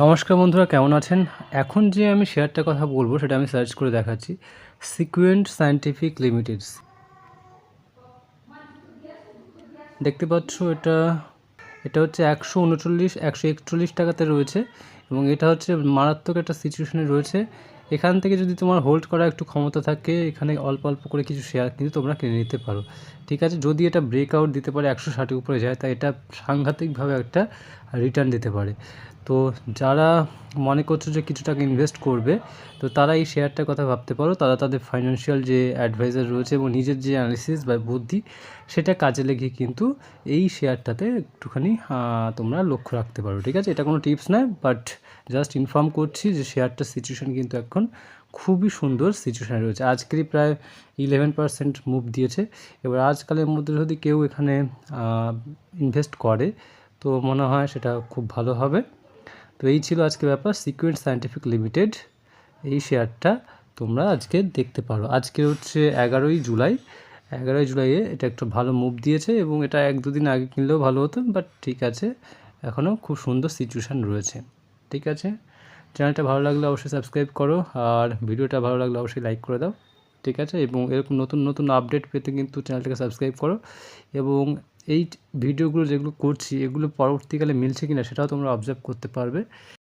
নমস্কার বন্ধুরা, কেমন আছেন? এখন যে আমি শেয়ারটার কথা বলবো সেটা আমি সার্চ করে দেখাচ্ছি। Sequent scientific limited. দেখতে পাচ্ছ এটা হচ্ছে 139 141 টাকাতে রয়েছে এবং এটা হচ্ছে মারাত্মক একটা সিচুয়েশনে রয়েছে। এখান থেকে যদি তোমার হোল্ড করা একটু ক্ষমতা থাকে, এখানে অল্প অল্প করে কিছু শেয়ার কিন্তু তোমরা কিনে নিতে পারো। ঠিক আছে, যদি এটা ব্রেকআউট দিতে পারে 160 উপরে যায়, তাই এটা সাংঘাতিকভাবে একটা রিটার্ন দিতে পারে। তো যারা মনে করছো যে কিছু টাকা ইনভেস্ট করবে, তো তারা এই শেয়ারটার কথা ভাবতে পারো। তারা তাদের ফাইন্যান্সিয়াল যে অ্যাডভাইজার রয়েছে এবং নিজের যে অ্যানালিসিস বা বুদ্ধি, সেটা কাজে লেগে কিন্তু এই শেয়ারটাতে একটুখানি তোমরা লক্ষ্য রাখতে পারো। ঠিক আছে, এটা কোনো টিপস নয়, বাট জাস্ট ইনফর্ম করছি যে শেয়ারটার সিচুয়েশান কিন্তু এখন খুবই সুন্দর সিচুয়েশানে রয়েছে। আজকেরই প্রায় 11% মুভ দিয়েছে। এবার আজকালের মধ্যে যদি কেউ এখানে ইনভেস্ট করে, তো মনে হয় সেটা খুব ভালো হবে। তো এই ছিল আজকে ব্যাপার। সিকুয়েন্ট সায়েন্টিফিক লিমিটেড, এই শেয়ারটা তোমরা আজকে দেখতে পারো। আজকে হচ্ছে 11ই জুলাইয়ে এটা একটু ভালো মুভ দিয়েছে এবং এটা 1-2 দিন আগে কিনলেও ভালো হতো, বাট ঠিক আছে, এখনও খুব সুন্দর সিচুয়েশান রয়েছে। ঠিক আছে, চ্যানেলটা ভালো লাগলে অবশ্যই সাবস্ক্রাইব করো, আর ভিডিওটা ভালো লাগলে অবশ্যই লাইক করে দাও। ঠিক আছে, এবং এরকম নতুন নতুন আপডেট পেতে কিন্তু চ্যানেলটাকে সাবস্ক্রাইব করো, এবং এই ভিডিওগুলো যেগুলো করছি এগুলো পরবর্তীকালে মিলছে কিনা সেটাও তোমরা অবজার্ভ করতে পারবে।